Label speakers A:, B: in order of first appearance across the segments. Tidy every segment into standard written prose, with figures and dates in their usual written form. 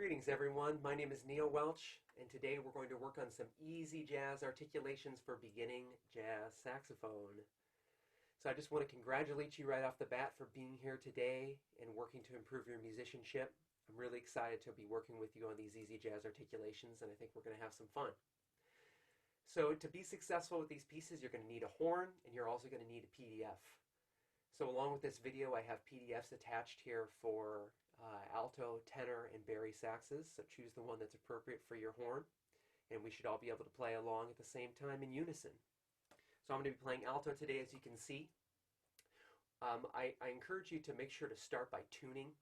A: Greetings everyone, my name is Neil Welch, and today we're going to work on some easy jazz articulations for beginning jazz saxophone. So I just want to congratulate you right off the bat for being here today and working to improve your musicianship. I'm really excited to be working with you on these easy jazz articulations, and I think we're going to have some fun. So to be successful with these pieces, you're going to need a horn, and you're also going to need a PDF. So along with this video, I have PDFs attached here for alto, tenor, and bari saxes. So choose the one that's appropriate for your horn, and we should all be able to play along at the same time in unison. So I'm going to be playing alto today, as you can see. I encourage you to make sure to start by tuning.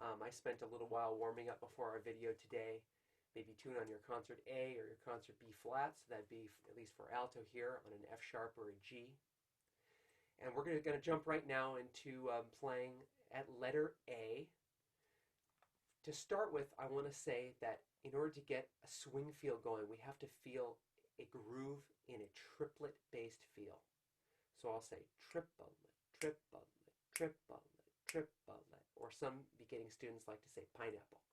A: I spent a little while warming up before our video today. Maybe tune on your concert A or your concert B flat, so that'd be, at least for alto here, on an F sharp or a G. And we're going to jump right now into playing at letter A. To start with, I want to say that in order to get a swing feel going, we have to feel a groove in a triplet-based feel. So I'll say triplet, triplet, triplet, triplet, or some beginning students like to say pineapple.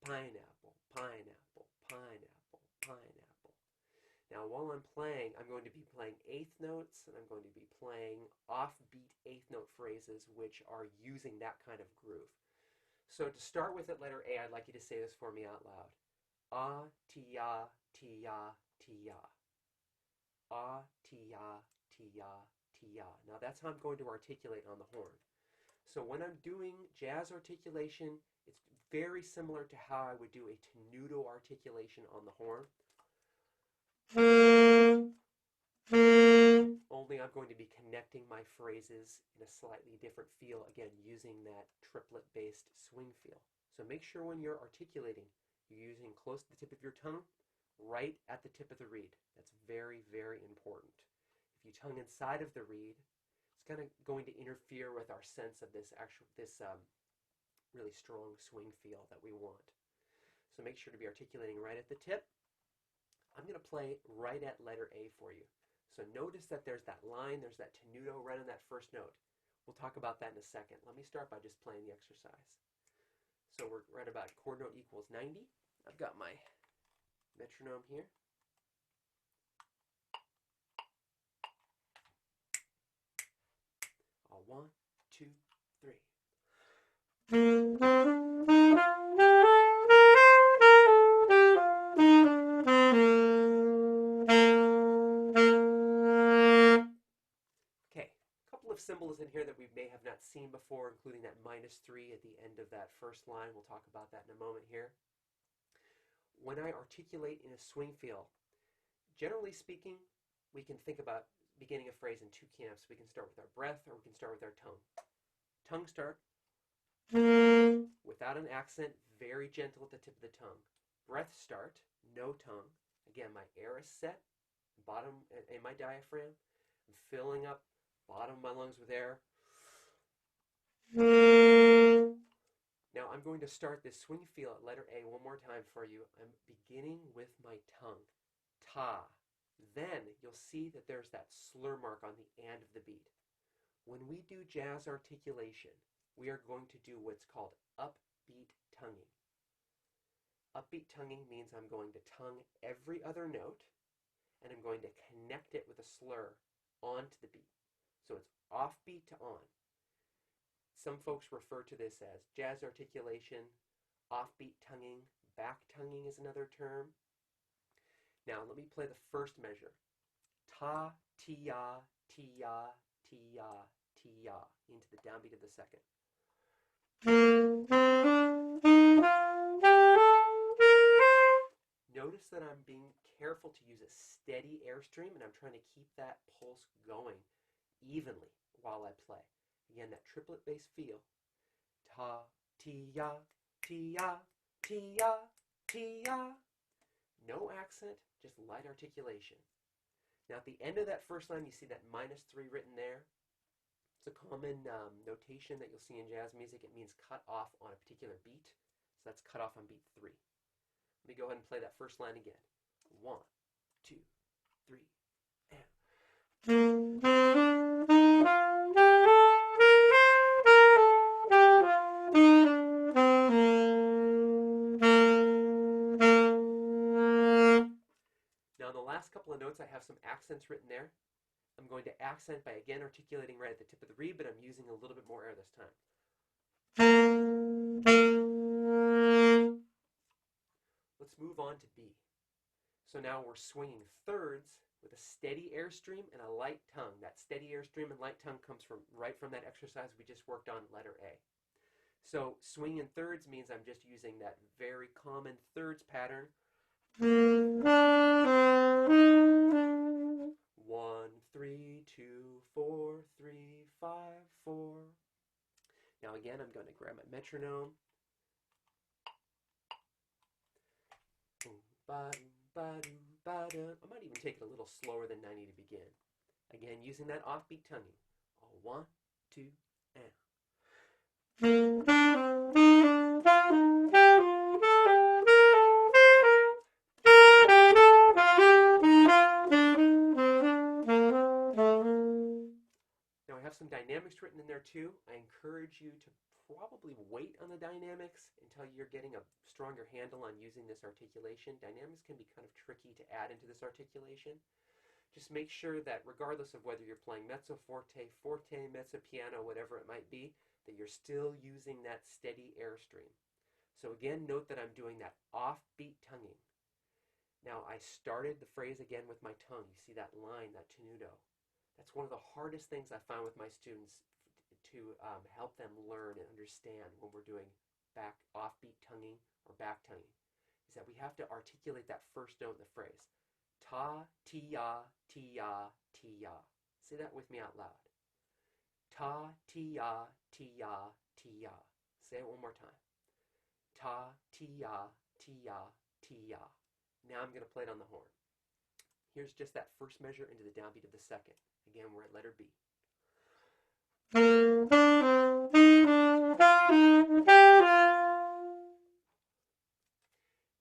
A: Pineapple, pineapple, pineapple, pineapple. Now while I'm playing, I'm going to be playing eighth notes, and I'm going to be playing offbeat eighth note phrases which are using that kind of groove. So to start with at letter A, I'd like you to say this for me out loud. Ah, ti-ya, ti-ya, ti-ya. Ah, ti-ya, ti-ya, ti-ya. Now that's how I'm going to articulate on the horn. So when I'm doing jazz articulation, it's very similar to how I would do a tenuto articulation on the horn. Only I'm going to be connecting my phrases in a slightly different feel, again, using that triplet-based swing feel. So make sure when you're articulating, you're using close to the tip of your tongue, right at the tip of the reed. That's very, very important. If you tongue inside of the reed, it's kind of going to interfere with our sense of this really strong swing feel that we want. So make sure to be articulating right at the tip. I'm going to play right at letter A for you. So notice that there's that line, there's that tenuto right on that first note. We'll talk about that in a second. Let me start by just playing the exercise. So we're right about chord note equals 90. I've got my metronome here. One, two, three. Symbols in here that we may have not seen before, including that -3 at the end of that first line. We'll talk about that in a moment here. When I articulate in a swing feel, generally speaking, we can think about beginning a phrase in two camps. We can start with our breath, or we can start with our tongue. Tongue start without an accent, very gentle at the tip of the tongue. Breath start, no tongue. Again, my air is set, bottom in my diaphragm. I'm filling up bottom of my lungs with air. Now I'm going to start this swing feel at letter A one more time for you. I'm beginning with my tongue. Ta. Then you'll see that there's that slur mark on the and of the beat. When we do jazz articulation, we are going to do what's called upbeat tonguing. Upbeat tonguing means I'm going to tongue every other note, and I'm going to connect it with a slur onto the beat. So it's offbeat to on. Some folks refer to this as jazz articulation, offbeat tonguing, back tonguing is another term. Now let me play the first measure. Ta, ti-ya, ti-ya, ti-ya, ti-ya, into the downbeat of the second. Notice that I'm being careful to use a steady airstream, and I'm trying to keep that pulse going evenly while I play. Again, that triplet-based feel. Ta, ti-ya, ti-ya, ti-ya, ti-ya. No accent, just light articulation. Now at the end of that first line, you see that -3 written there. It's a common notation that you'll see in jazz music. It means cut off on a particular beat. So that's cut off on beat 3. Let me go ahead and play that first line again. 1, 2, 3, and... last couple of notes, I have some accents written there. I'm going to accent by again articulating right at the tip of the reed, but I'm using a little bit more air this time. Let's move on to B. So now we're swinging thirds with a steady airstream and a light tongue. That steady airstream and light tongue comes from right from that exercise we just worked on, letter A. So swinging in thirds means I'm just using that very common thirds pattern. 1, 3, 2, 4, 3, 5, 4. Now again, I'm going to grab my metronome. I might even take it a little slower than 90 to begin. Again, using that offbeat tonguing. 1, 2, and. Now I have some dynamics written in there too. I encourage you to probably wait on the dynamics until you're getting a stronger handle on using this articulation. Dynamics can be kind of tricky to add into this articulation. Just make sure that regardless of whether you're playing mezzo forte, forte, mezzo piano, whatever it might be, that you're still using that steady airstream. So again, note that I'm doing that offbeat tonguing. Now I started the phrase again with my tongue. You see that line, that tenuto. That's one of the hardest things I found with my students to help them learn and understand when we're doing back offbeat tonguing or back tonguing, is that we have to articulate that first note in the phrase. Ta, ti-ya, ti-ya, ti-ya. Say that with me out loud. Ta, ti-ya, ti-ya, ti-ya. Say it one more time. Ta, ti-ya, ti-ya, ti-ya. Now I'm going to play it on the horn. Here's just that first measure into the downbeat of the second. Again, we're at letter B.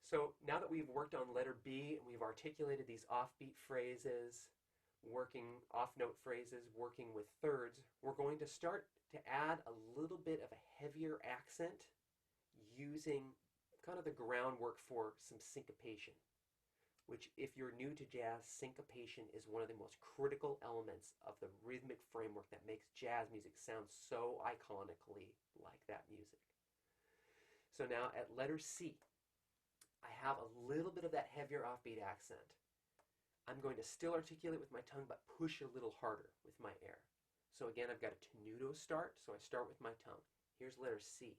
A: So now that we've worked on letter B and we've articulated these offbeat phrases, working off-note phrases, working with thirds, we're going to start to add a little bit of a heavier accent using kind of the groundwork for some syncopation, which if you're new to jazz, syncopation is one of the most critical elements of the rhythmic framework that makes jazz music sound so iconically like that music. So now at letter C, I have a little bit of that heavier offbeat accent. I'm going to still articulate with my tongue, but push a little harder with my air. So again, I've got a tenuto start, so I start with my tongue. Here's letter C.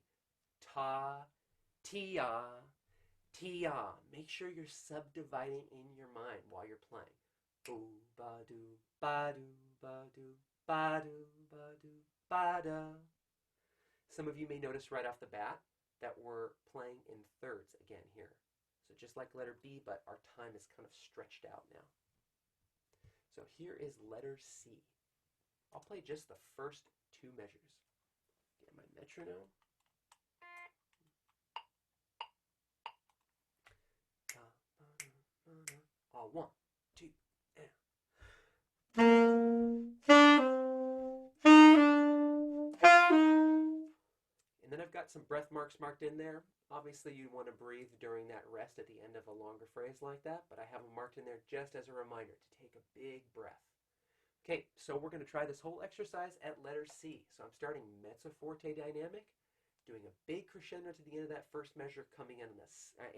A: Ta, tia, tia. Make sure you're subdividing in your mind while you're playing. Ooh, ba-doo, ba-doo, ba-doo, ba-doo, ba-doo, ba-da. Some of you may notice right off the bat that we're playing in thirds again here. So just like letter B, but our time is kind of stretched out now. So here is letter C. I'll play just the first two measures. Get my metronome. 1, 2, and. And then I've got some breath marks marked in there. Obviously you want to breathe during that rest at the end of a longer phrase like that, but I have them marked in there just as a reminder to take a big breath. Okay, so we're going to try this whole exercise at letter C. So I'm starting mezzo forte dynamic, doing a big crescendo to the end of that first measure, coming in on the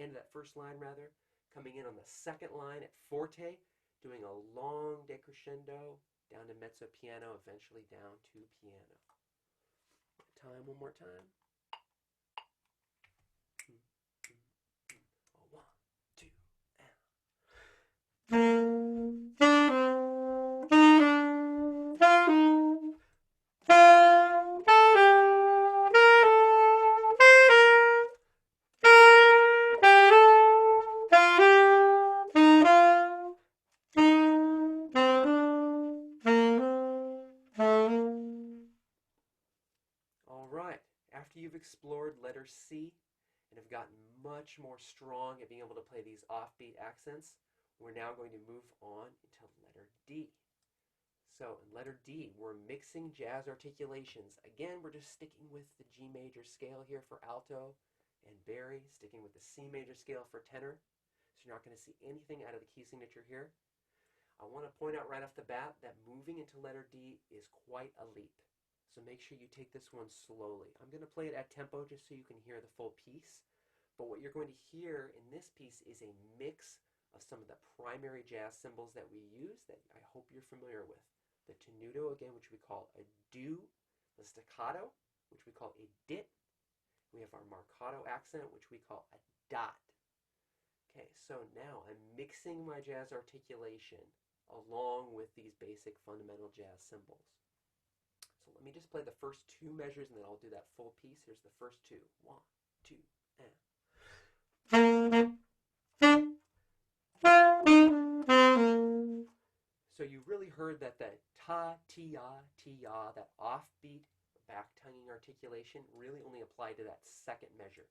A: end of that first line rather, coming in on the second line at forte, doing a long decrescendo down to mezzo piano, eventually down to piano. One more time. 1, 2, All right, after you've explored letter C and have gotten much more strong at being able to play these offbeat accents, we're now going to move on into letter D. So in letter D, we're mixing jazz articulations. Again, we're just sticking with the G major scale here for alto and bari, sticking with the C major scale for tenor. So you're not going to see anything out of the key signature here. I want to point out right off the bat that moving into letter D is quite a leap. So make sure you take this one slowly. I'm going to play it at tempo just so you can hear the full piece. But what you're going to hear in this piece is a mix of some of the primary jazz symbols that we use that I hope you're familiar with. The tenuto, again, which we call a do. The staccato, which we call a dit. We have our marcato accent, which we call a dot. Okay, so now I'm mixing my jazz articulation along with these basic fundamental jazz symbols. So let me just play the first two measures and then I'll do that full piece. Here's the first two. 1, 2, and. So you really heard that the ta, ti-ya, that offbeat back tonguing articulation really only applied to that second measure.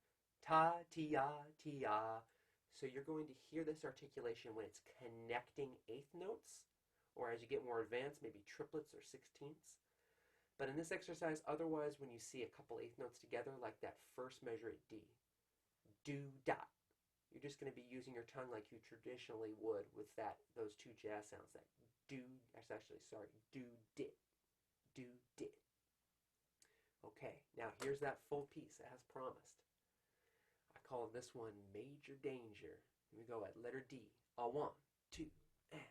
A: Ta, ti-ya, ti-ya. So you're going to hear this articulation when it's connecting eighth notes, or as you get more advanced, maybe triplets or sixteenths. But in this exercise, otherwise, when you see a couple eighth notes together, like that first measure at D, do, dot, you're just going to be using your tongue like you traditionally would with those two jazz sounds, that do, do, dit, do, dit. Okay, now here's that full piece as promised. I call this one Major Danger. Here we go at letter D. A 1, 2, and.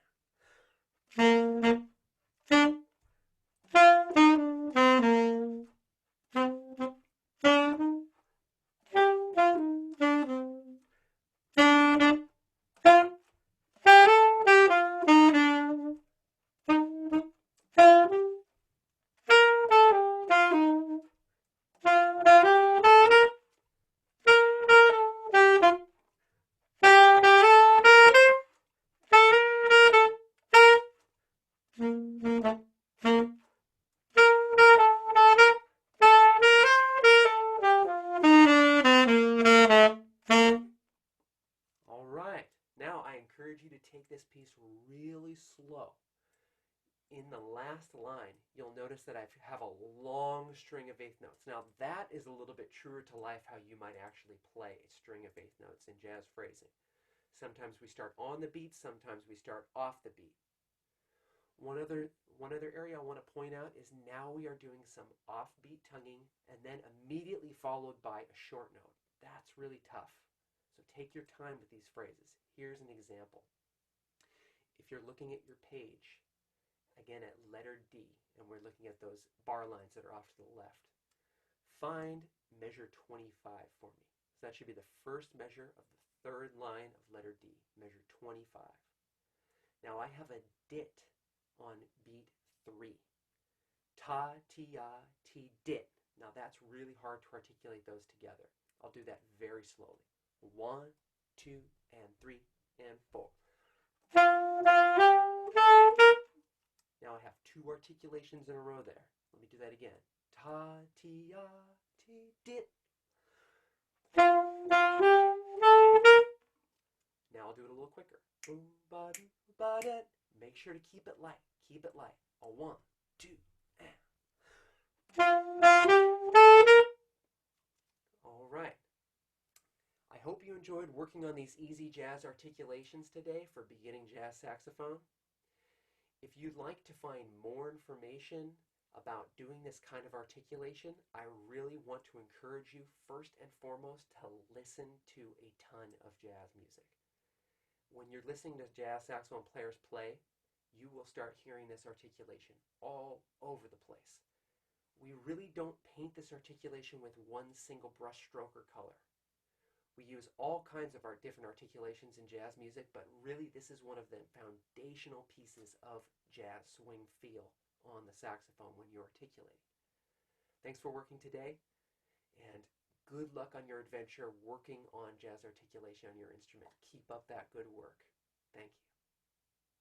A: All right, now I encourage you to take this piece really slow. In the last line, you'll notice that I have a long string of eighth notes. Now that is a little bit truer to life how you might actually play a string of eighth notes in jazz phrasing. Sometimes we start on the beat, sometimes we start off the beat. One other area I want to point out is now we are doing some offbeat tonguing and then immediately followed by a short note. That's really tough. So take your time with these phrases. Here's an example. If you're looking at your page, again at letter D, and we're looking at those bar lines that are off to the left, find measure 25 for me. So that should be the first measure of the third line of letter D, measure 25. Now I have a dit on beat 3. Ta, ti, ya, ti, dit. Now that's really hard to articulate those together. I'll do that very slowly. 1, 2, and 3, and 4. Now I have two articulations in a row there. Let me do that again. Ta, ti, ya, ti, dit. Now I'll do it a little quicker. Boom, ba, doo, ba, dat. Make sure to keep it light. Keep it light. A 1, 2, and. All right. I hope you enjoyed working on these easy jazz articulations today for beginning jazz saxophone. If you'd like to find more information about doing this kind of articulation, I really want to encourage you first and foremost to listen to a ton of jazz music. When you're listening to jazz saxophone players play, you will start hearing this articulation all over the place. We really don't paint this articulation with one single brush stroke or color. We use all kinds of different articulations in jazz music, but really this is one of the foundational pieces of jazz swing feel on the saxophone when you articulate. Thanks for working today, and good luck on your adventure working on jazz articulation on your instrument. Keep up that good work. Thank you.